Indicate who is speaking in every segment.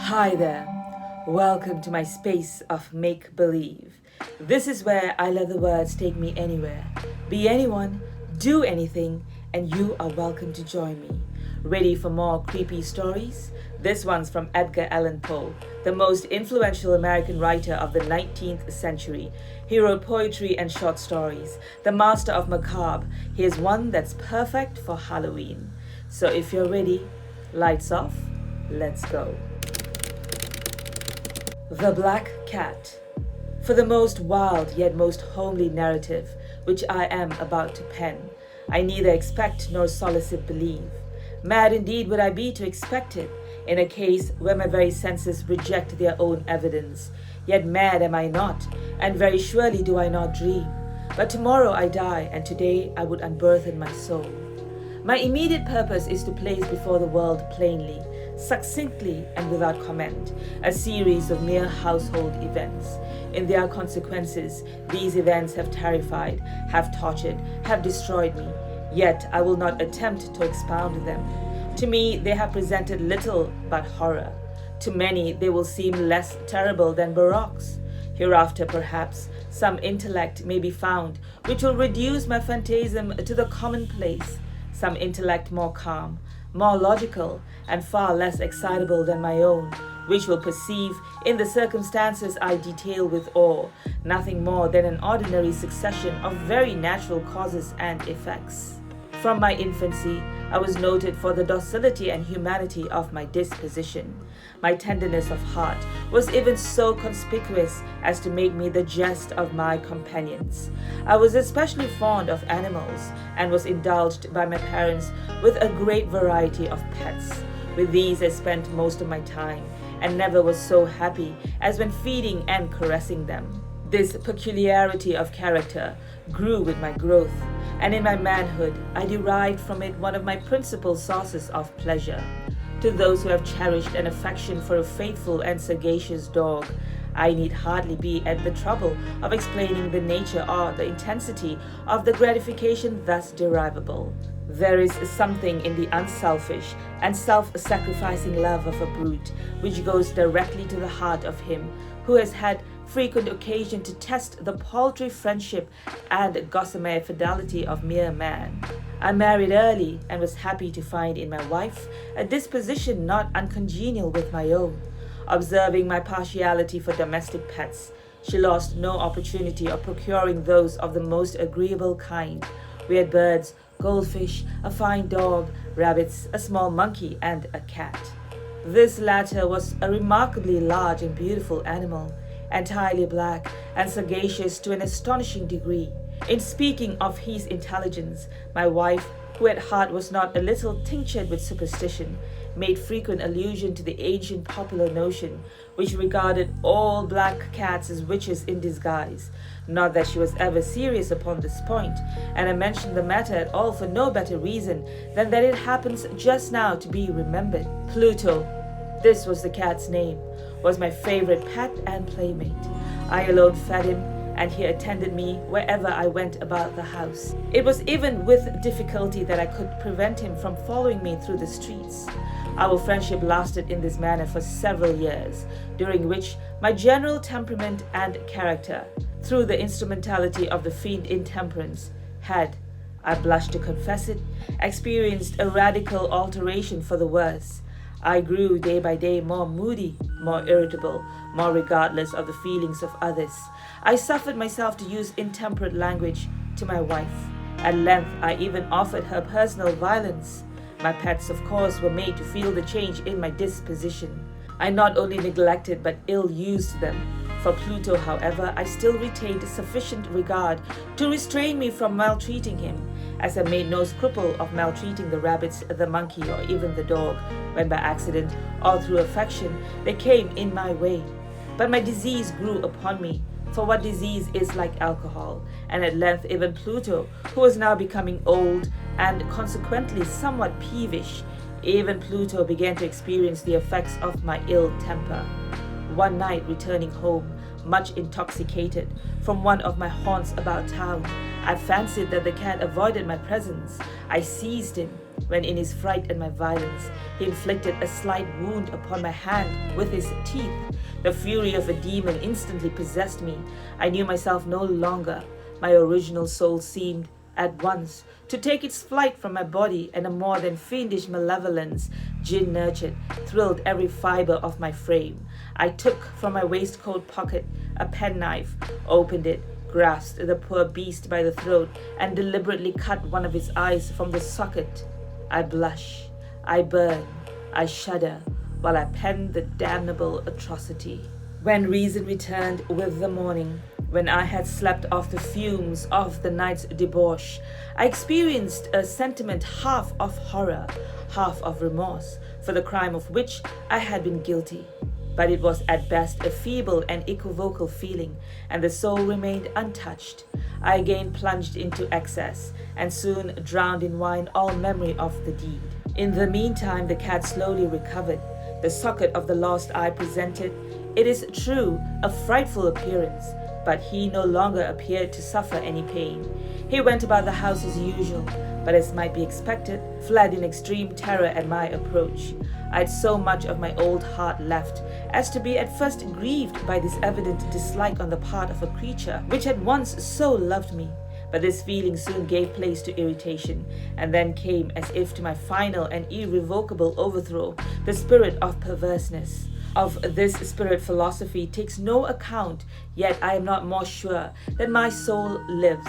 Speaker 1: Hi there. Welcome to my space of make-believe. This is where I let the words take me anywhere. Be anyone, do anything, and you are welcome to join me. Ready for more creepy stories? This one's from Edgar Allan Poe, the most influential American writer of the 19th century. He wrote poetry and short stories. The master of macabre. Here's one that's perfect for Halloween. So if you're ready, lights off, let's go. The Black Cat. For the most wild yet most homely narrative which I am about to pen, I neither expect nor solicit believe. Mad indeed would I be to expect it, in a case where my very senses reject their own evidence. Yet mad am I not, and very surely do I not dream. But tomorrow I die, and today I would unburthen my soul. My immediate purpose is to place before the world plainly, succinctly and without comment, a series of mere household events. In their consequences, these events have terrified, have tortured, have destroyed me. Yet I will not attempt to expound them. To me, they have presented little but horror. To many, they will seem less terrible than barroques. Hereafter, perhaps, some intellect may be found which will reduce my phantasm to the commonplace, some intellect more calm, more logical, and far less excitable than my own, which will perceive in the circumstances I detail with awe nothing more than an ordinary succession of very natural causes and effects. From my infancy, I was noted for the docility and humanity of my disposition. My tenderness of heart was even so conspicuous as to make me the jest of my companions. I was especially fond of animals, and was indulged by my parents with a great variety of pets. With these I spent most of my time, and never was so happy as when feeding and caressing them. This peculiarity of character grew with my growth, and in my manhood I derived from it one of my principal sources of pleasure. To those who have cherished an affection for a faithful and sagacious dog, I need hardly be at the trouble of explaining the nature or the intensity of the gratification thus derivable. There is something in the unselfish and self-sacrificing love of a brute which goes directly to the heart of him who has had frequent occasion to test the paltry friendship and gossamer fidelity of mere man. I married early and was happy to find in my wife a disposition not uncongenial with my own. Observing my partiality for domestic pets, she lost no opportunity of procuring those of the most agreeable kind. We had birds, goldfish, a fine dog, rabbits, a small monkey, and a cat. This latter was a remarkably large and beautiful animal, entirely black and sagacious to an astonishing degree. In speaking of his intelligence, my wife, who at heart was not a little tinctured with superstition, made frequent allusion to the ancient popular notion, which regarded all black cats as witches in disguise. Not that she was ever serious upon this point, and I mentioned the matter at all for no better reason than that it happens just now to be remembered. Pluto, this was the cat's name, was my favorite pet and playmate. I alone fed him, and he attended me wherever I went about the house. It was even with difficulty that I could prevent him from following me through the streets. Our friendship lasted in this manner for several years, during which my general temperament and character, through the instrumentality of the fiend intemperance, had, I blush to confess it, experienced a radical alteration for the worse. I grew day by day more moody, more irritable, more regardless of the feelings of others. I suffered myself to use intemperate language to my wife. At length, I even offered her personal violence. My pets, of course, were made to feel the change in my disposition. I not only neglected but ill-used them. For Pluto, however, I still retained sufficient regard to restrain me from maltreating him, as I made no scruple of maltreating the rabbits, the monkey, or even the dog, when by accident or through affection they came in my way. But my disease grew upon me, for what disease is like alcohol, and at length even Pluto, who was now becoming old and consequently somewhat peevish, even Pluto began to experience the effects of my ill temper. One night, returning home, much intoxicated, from one of my haunts about town, I fancied that the cat avoided my presence. I seized him, when in his fright at my violence, he inflicted a slight wound upon my hand with his teeth. The fury of a demon instantly possessed me. I knew myself no longer. My original soul seemed, at once, to take its flight from my body, and a more than fiendish malevolence, gin-nurtured, thrilled every fiber of my frame. I took from my waistcoat pocket a penknife, opened it, grasped the poor beast by the throat, and deliberately cut one of its eyes from the socket. I blush, I burn, I shudder, while I pen the damnable atrocity. When reason returned with the morning, when I had slept off the fumes of the night's debauch, I experienced a sentiment half of horror, half of remorse for the crime of which I had been guilty. But it was at best a feeble and equivocal feeling, and the soul remained untouched. I again plunged into excess, and soon drowned in wine all memory of the deed. In the meantime, the cat slowly recovered. The socket of the lost eye presented, it is true, a frightful appearance, but he no longer appeared to suffer any pain. He went about the house as usual, but as might be expected, fled in extreme terror at my approach. I had so much of my old heart left as to be at first grieved by this evident dislike on the part of a creature which had once so loved me. But this feeling soon gave place to irritation, and then came, as if to my final and irrevocable overthrow, the spirit of perverseness. Of this spirit philosophy takes no account, yet I am not more sure that my soul lives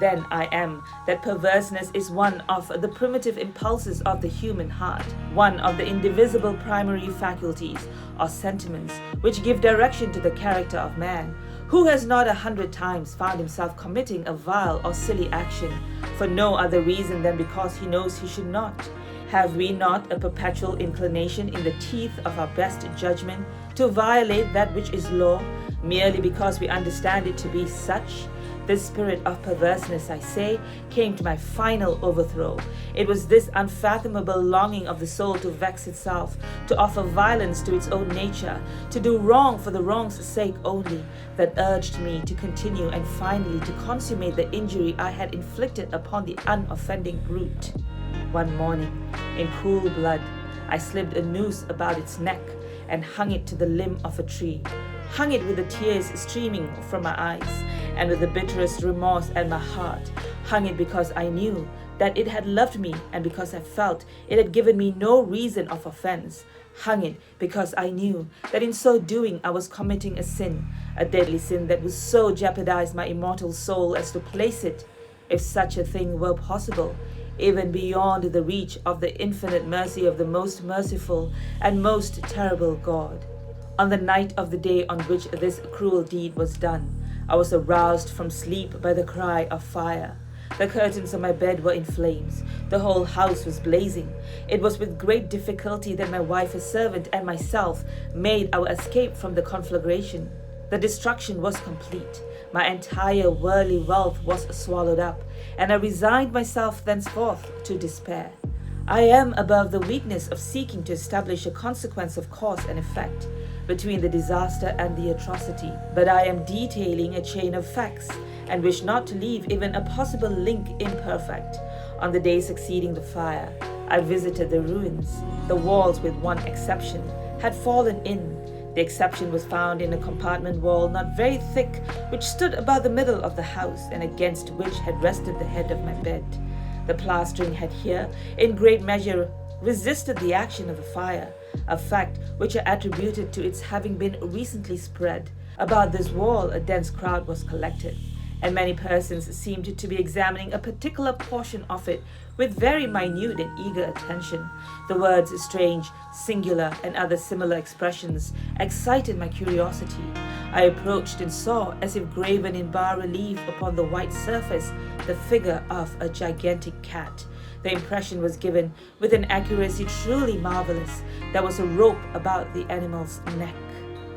Speaker 1: than I am that perverseness is one of the primitive impulses of the human heart, one of the indivisible primary faculties or sentiments which give direction to the character of man. Who has not 100 times found himself committing a vile or silly action for no other reason than because he knows he should not? Have we not a perpetual inclination in the teeth of our best judgment to violate that which is law, merely because we understand it to be such? This spirit of perverseness, I say, came to my final overthrow. It was this unfathomable longing of the soul to vex itself, to offer violence to its own nature, to do wrong for the wrong's sake only, that urged me to continue and finally to consummate the injury I had inflicted upon the unoffending brute. One morning, in cool blood, I slipped a noose about its neck and hung it to the limb of a tree, hung it with the tears streaming from my eyes, and with the bitterest remorse at my heart, hung it because I knew that it had loved me, and because I felt it had given me no reason of offense, hung it because I knew that in so doing I was committing a deadly sin that would so jeopardize my immortal soul as to place it, if such a thing were possible, even beyond the reach of the infinite mercy of the most merciful and most terrible God. On the night of the day on which this cruel deed was done, I was aroused from sleep by the cry of fire. The curtains of my bed were in flames. The whole house was blazing. It was with great difficulty that my wife, a servant, and myself made our escape from the conflagration. The destruction was complete. My entire worldly wealth was swallowed up, and I resigned myself thenceforth to despair. I am above the weakness of seeking to establish a consequence of cause and effect between the disaster and the atrocity, but I am detailing a chain of facts, and wish not to leave even a possible link imperfect. On the day succeeding the fire, I visited the ruins. The walls, with one exception, had fallen in. The exception was found in a compartment wall not very thick, which stood about the middle of the house, and against which had rested the head of my bed. The plastering had here, in great measure, resisted the action of the fire, a fact which I attributed to its having been recently spread. About this wall a dense crowd was collected, and many persons seemed to be examining a particular portion of it with very minute and eager attention. The words strange, singular, and other similar expressions excited my curiosity. I approached and saw, as if graven in bas-relief upon the white surface, the figure of a gigantic cat. The impression was given with an accuracy truly marvelous. There was a rope about the animal's neck.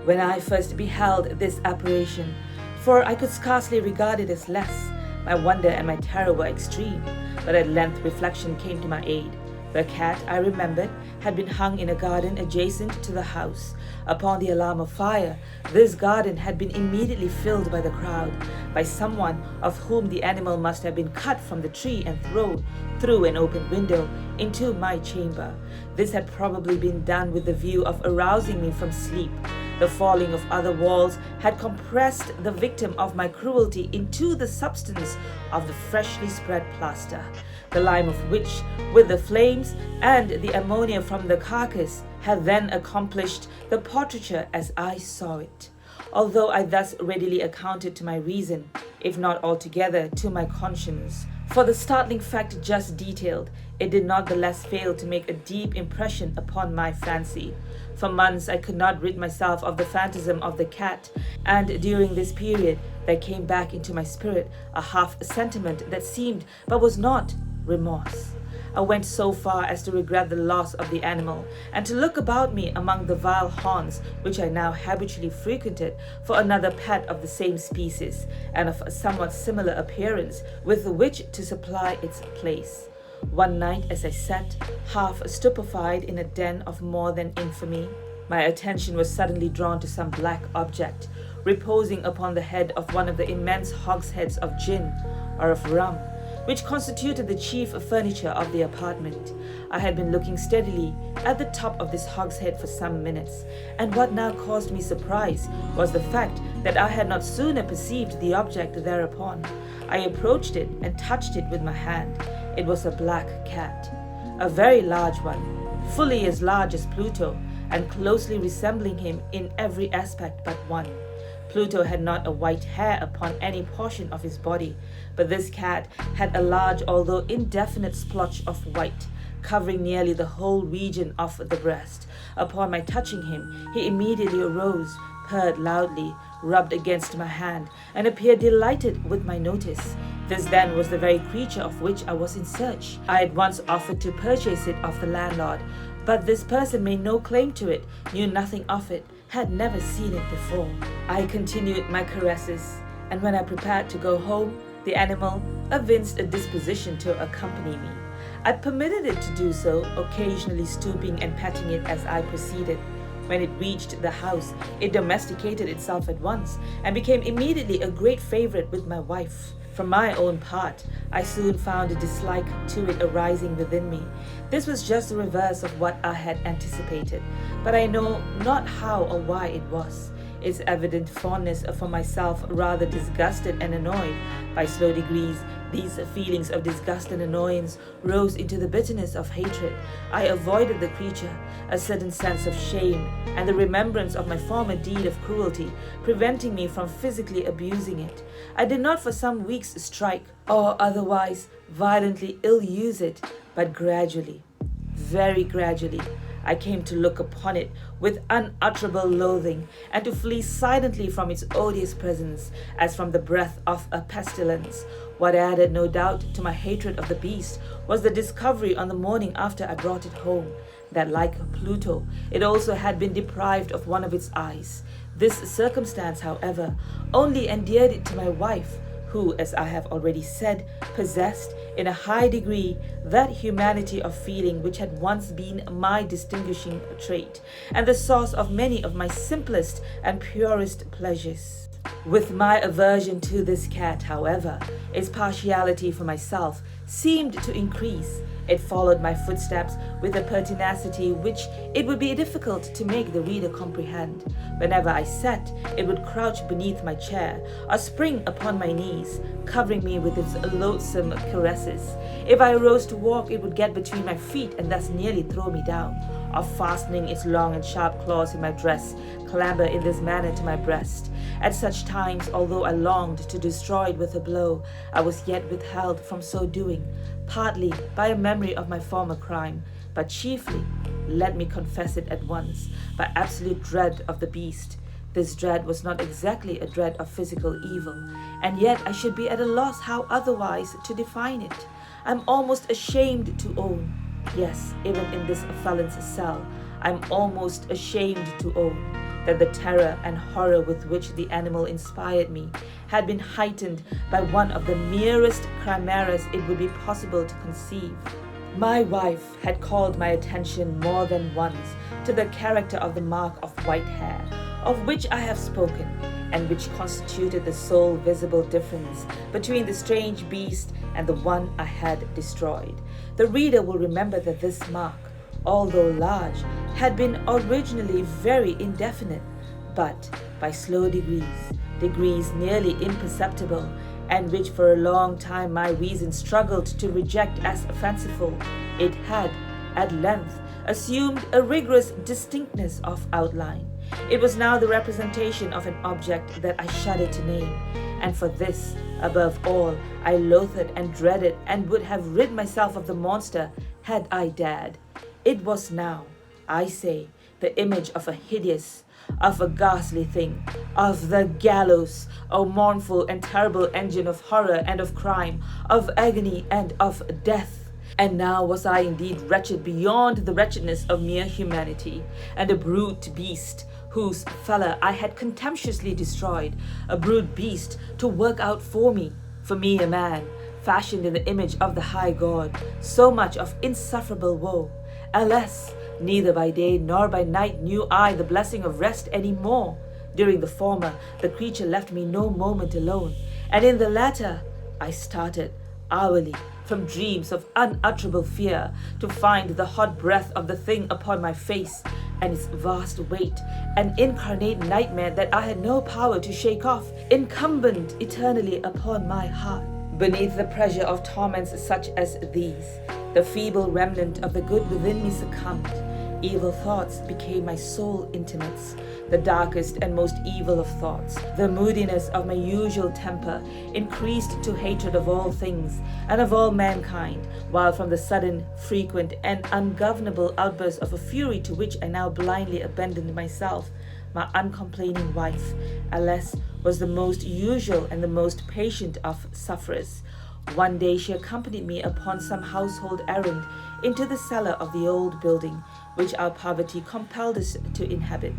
Speaker 1: When I first beheld this apparition, for I could scarcely regard it as less, my wonder and my terror were extreme, but at length reflection came to my aid. The cat, I remembered, had been hung in a garden adjacent to the house. Upon the alarm of fire, this garden had been immediately filled by the crowd, by someone of whom the animal must have been cut from the tree and thrown through an open window into my chamber. This had probably been done with the view of arousing me from sleep. The falling of other walls had compressed the victim of my cruelty into the substance of the freshly spread plaster, the lime of which, with the flames and the ammonia from the carcass, had then accomplished the portraiture as I saw it. Although I thus readily accounted to my reason, if not altogether to my conscience, for the startling fact just detailed, it did not the less fail to make a deep impression upon my fancy. For months I could not rid myself of the phantasm of the cat, and during this period there came back into my spirit a half sentiment that seemed but was not remorse. I went so far as to regret the loss of the animal, and to look about me among the vile haunts which I now habitually frequented for another pet of the same species, and of a somewhat similar appearance, with which to supply its place. One night, as I sat, half stupefied in a den of more than infamy, my attention was suddenly drawn to some black object, reposing upon the head of one of the immense hogsheads of gin, or of rum, which constituted the chief furniture of the apartment. I had been looking steadily at the top of this hogshead for some minutes, and what now caused me surprise was the fact that I had not sooner perceived the object thereupon. I approached it and touched it with my hand. It was a black cat, a very large one, fully as large as Pluto, and closely resembling him in every aspect but one. Pluto had not a white hair upon any portion of his body, but this cat had a large although indefinite splotch of white, covering nearly the whole region of the breast. Upon my touching him, he immediately arose, purred loudly, rubbed against my hand, and appeared delighted with my notice. This then was the very creature of which I was in search. I had once offered to purchase it of the landlord, but this person made no claim to it, knew nothing of it, had never seen it before. I continued my caresses, and when I prepared to go home, the animal evinced a disposition to accompany me. I permitted it to do so, occasionally stooping and petting it as I proceeded. When it reached the house, it domesticated itself at once, and became immediately a great favorite with my wife. For my own part, I soon found a dislike to it arising within me. This was just the reverse of what I had anticipated, but I know not how or why it was. Its evident fondness for myself rather disgusted and annoyed. By slow degrees, these feelings of disgust and annoyance rose into the bitterness of hatred. I avoided the creature, a certain sense of shame, and the remembrance of my former deed of cruelty, preventing me from physically abusing it. I did not for some weeks strike, or otherwise violently ill-use it, but gradually, very gradually, I came to look upon it with unutterable loathing, and to flee silently from its odious presence, as from the breath of a pestilence. What added, no doubt, to my hatred of the beast was the discovery on the morning after I brought it home, that, like Pluto, it also had been deprived of one of its eyes. This circumstance, however, only endeared it to my wife, who, as I have already said, possessed, in a high degree, that humanity of feeling which had once been my distinguishing trait, and the source of many of my simplest and purest pleasures. With my aversion to this cat, however, its partiality for myself seemed to increase. It followed my footsteps with a pertinacity which it would be difficult to make the reader comprehend. Whenever I sat, it would crouch beneath my chair, or spring upon my knees, covering me with its loathsome caresses. If I arose to walk, it would get between my feet and thus nearly throw me down, or fastening its long and sharp claws in my dress, clamber in this manner to my breast. At such times, although I longed to destroy it with a blow, I was yet withheld from so doing, partly by a memory of my former crime, but chiefly, let me confess it at once, by absolute dread of the beast. This dread was not exactly a dread of physical evil, and yet I should be at a loss how otherwise to define it. I'm almost ashamed to own, yes, even in this felon's cell, I'm almost ashamed to own that the terror and horror with which the animal inspired me had been heightened by one of the merest chimeras it would be possible to conceive. My wife had called my attention more than once to the character of the mark of white hair, of which I have spoken, and which constituted the sole visible difference between the strange beast and the one I had destroyed. The reader will remember that this mark, although large, had been originally very indefinite, but by slow degrees nearly imperceptible, and which for a long time my reason struggled to reject as fanciful, it had, at length, assumed a rigorous distinctness of outline. It was now the representation of an object that I shuddered to name, and for this, above all, I loathed and dreaded and would have rid myself of the monster had I dared. It was now, I say, the image of a hideous, of a ghastly thing, of the gallows, a mournful and terrible engine of horror and of crime, of agony and of death. And now was I indeed wretched beyond the wretchedness of mere humanity, and a brute beast, whose fellow I had contemptuously destroyed, a brute beast to work out for me a man, fashioned in the image of the high God, so much of insufferable woe. Alas, neither by day nor by night knew I the blessing of rest any more. During the former, the creature left me no moment alone, and in the latter, I started hourly from dreams of unutterable fear to find the hot breath of the thing upon my face, and its vast weight, an incarnate nightmare that I had no power to shake off, incumbent eternally upon my heart. Beneath the pressure of torments such as these, the feeble remnant of the good within me succumbed. Evil thoughts became my sole intimates, the darkest and most evil of thoughts. The moodiness of my usual temper increased to hatred of all things and of all mankind, while from the sudden, frequent, and ungovernable outburst of a fury to which I now blindly abandoned myself, my uncomplaining wife, alas, was the most usual and the most patient of sufferers. One day she accompanied me upon some household errand into the cellar of the old building, which our poverty compelled us to inhabit.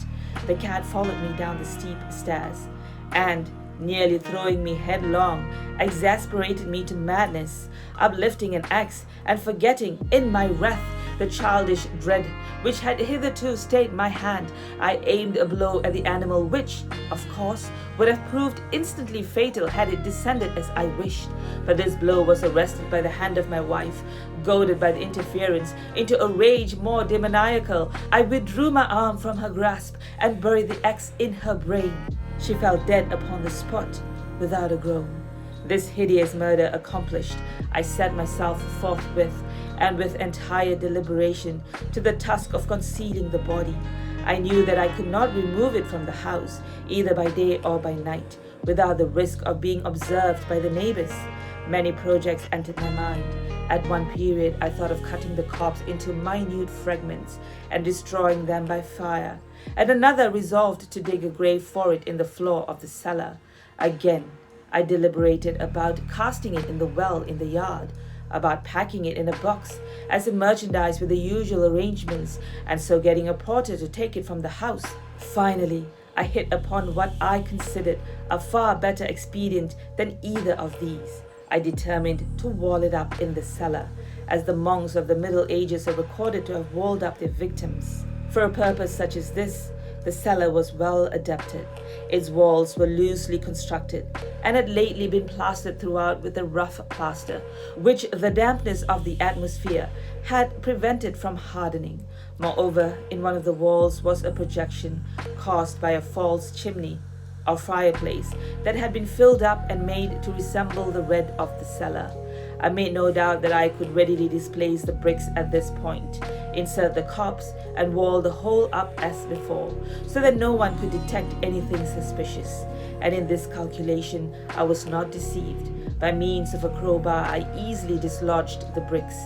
Speaker 1: The cat followed me down the steep stairs, and, nearly throwing me headlong, exasperated me to madness, uplifting an axe and forgetting, in my wrath, the childish dread which had hitherto stayed my hand. I aimed a blow at the animal which, of course, would have proved instantly fatal had it descended as I wished. But this blow was arrested by the hand of my wife. Goaded by the interference into a rage more demoniacal, I withdrew my arm from her grasp and buried the axe in her brain. She fell dead upon the spot without a groan. This hideous murder accomplished, I set myself forthwith, and with entire deliberation, to the task of concealing the body. I knew that I could not remove it from the house, either by day or by night, without the risk of being observed by the neighbors. Many projects entered my mind. At one period, I thought of cutting the corpse into minute fragments and destroying them by fire. At another, resolved to dig a grave for it in the floor of the cellar. Again, I deliberated about casting it in the well in the yard, about packing it in a box as a merchandise with the usual arrangements, and so getting a porter to take it from the house. Finally, I hit upon what I considered a far better expedient than either of these. I determined to wall it up in the cellar, as the monks of the Middle Ages are recorded to have walled up their victims. For a purpose such as this, the cellar was well adapted. Its walls were loosely constructed, and had lately been plastered throughout with a rough plaster, which the dampness of the atmosphere had prevented from hardening. Moreover, in one of the walls was a projection caused by a false chimney or fireplace that had been filled up and made to resemble the red of the cellar. I made no doubt that I could readily displace the bricks at this point, insert the corpse, and wall the whole up as before, so that no one could detect anything suspicious. And in this calculation I was not deceived. By means of a crowbar I easily dislodged the bricks,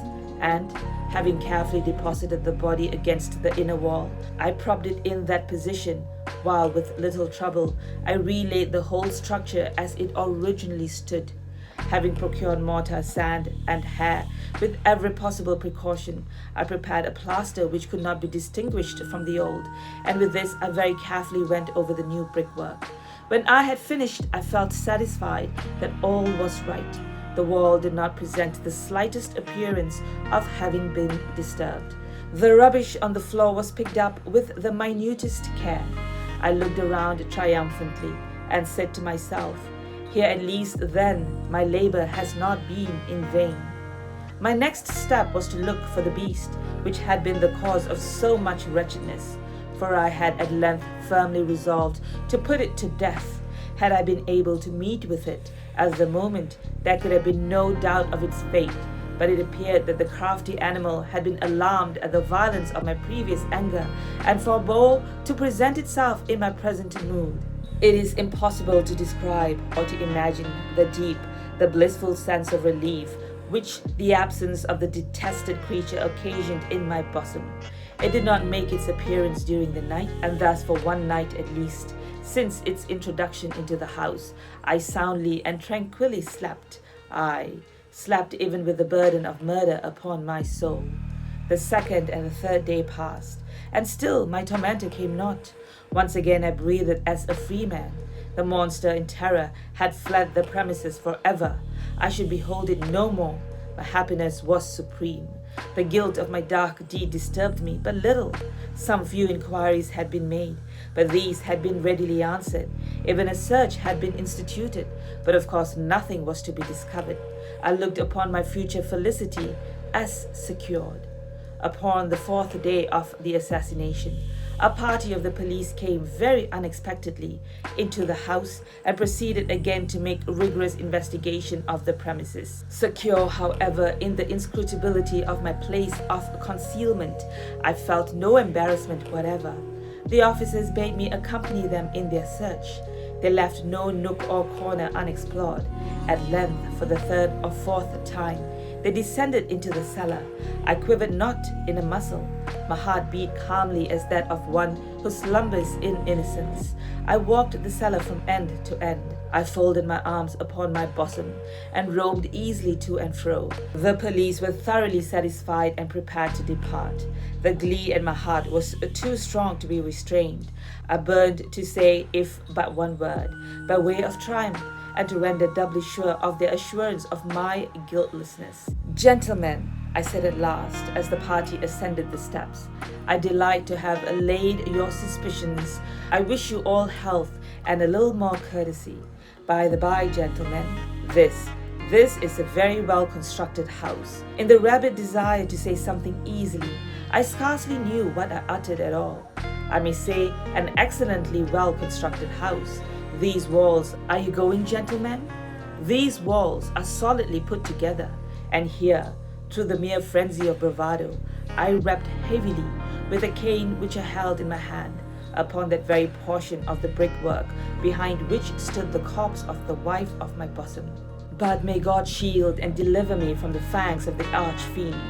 Speaker 1: and, having carefully deposited the body against the inner wall, I propped it in that position, while with little trouble I relaid the whole structure as it originally stood. Having procured mortar, sand, and hair with every possible precaution, I prepared a plaster which could not be distinguished from the old, and with this I very carefully went over the new brickwork. When I had finished, I felt satisfied that all was right. The wall did not present the slightest appearance of having been disturbed. The rubbish on the floor was picked up with the minutest care. I looked around triumphantly and said to myself, "Here at least then my labor has not been in vain." My next step was to look for the beast, which had been the cause of so much wretchedness, for I had at length firmly resolved to put it to death. Had I been able to meet with it at the moment, there could have been no doubt of its fate, but it appeared that the crafty animal had been alarmed at the violence of my previous anger, and forbore to present itself in my present mood. It is impossible to describe or to imagine the blissful sense of relief which the absence of the detested creature occasioned in my bosom. It did not make its appearance during the night, and thus for one night at least, since its introduction into the house, I soundly and tranquilly slept. I slept even with the burden of murder upon my soul. The second and the third day passed, and still my tormentor came not. Once again I breathed as a free man. The monster in terror had fled the premises forever. I should behold it no more. My happiness was supreme. The guilt of my dark deed disturbed me but little. Some few inquiries had been made, but these had been readily answered. Even a search had been instituted, but of course nothing was to be discovered. I looked upon my future felicity as secured. Upon the fourth day of the assassination, a party of the police came very unexpectedly into the house and proceeded again to make rigorous investigation of the premises. Secure, however, in the inscrutability of my place of concealment, I felt no embarrassment whatever. The officers bade me accompany them in their search. They left no nook or corner unexplored. At length, for the third or fourth time, they descended into the cellar. I quivered not in a muscle. My heart beat calmly as that of one who slumbers in innocence. I walked the cellar from end to end. I folded my arms upon my bosom and roamed easily to and fro. The police were thoroughly satisfied and prepared to depart. The glee in my heart was too strong to be restrained. I burned to say, if but one word, by way of triumph, and to render doubly sure of their assurance of my guiltlessness. "Gentlemen," I said at last, as the party ascended the steps, "I delight to have allayed your suspicions. I wish you all health and a little more courtesy. By the by, gentlemen, this is a very well-constructed house." In the rabid desire to say something easily, I scarcely knew what I uttered at all. I may say an excellently well-constructed house. These walls, are you going, gentlemen? These walls are solidly put together, and here, through the mere frenzy of bravado, I rapped heavily with a cane which I held in my hand upon that very portion of the brickwork behind which stood the corpse of the wife of my bosom. But may God shield and deliver me from the fangs of the arch-fiend.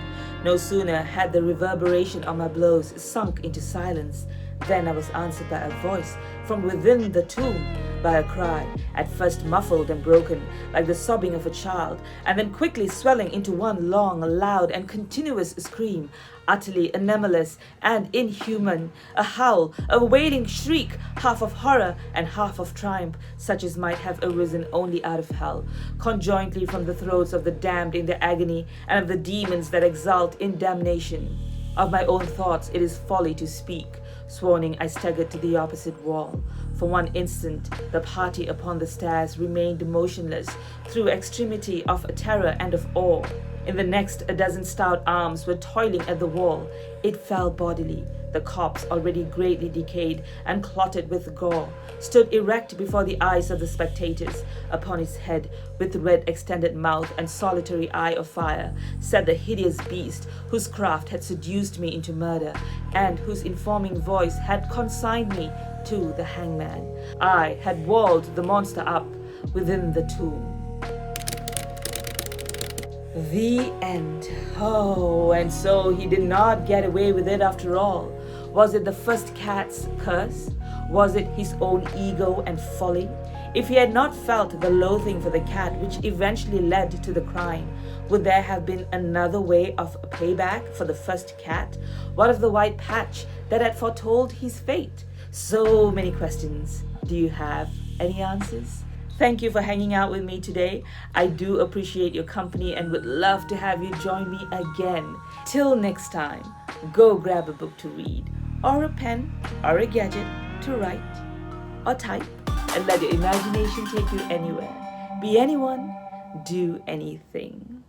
Speaker 1: No sooner had the reverberation of my blows sunk into silence than I was answered by a voice from within the tomb, by a cry, at first muffled and broken, like the sobbing of a child, and then quickly swelling into one long, loud, and continuous scream, utterly anomalous and inhuman, a howl, a wailing shriek, half of horror and half of triumph, such as might have arisen only out of hell, conjointly from the throats of the damned in their agony, and of the demons that exult in damnation. Of my own thoughts it is folly to speak. Swooning, I staggered to the opposite wall. For one instant, the party upon the stairs remained motionless through extremity of terror and of awe. In the next, a dozen stout arms were toiling at the wall. It fell bodily. The corpse, already greatly decayed and clotted with gore, stood erect before the eyes of the spectators. Upon its head, with red extended mouth and solitary eye of fire, sat the hideous beast whose craft had seduced me into murder, and whose informing voice had consigned me to the hangman. I had walled the monster up within the tomb. The end. Oh, and so he did not get away with it after all. Was it the first cat's curse? Was it his own ego and folly? If he had not felt the loathing for the cat which eventually led to the crime, would there have been another way of payback for the first cat? What of the white patch that had foretold his fate? So many questions. Do you have any answers? Thank you for hanging out with me today. I do appreciate your company and would love to have you join me again. Till next time, go grab a book to read, or a pen, or a gadget to write or type, and let your imagination take you anywhere. Be anyone, do anything.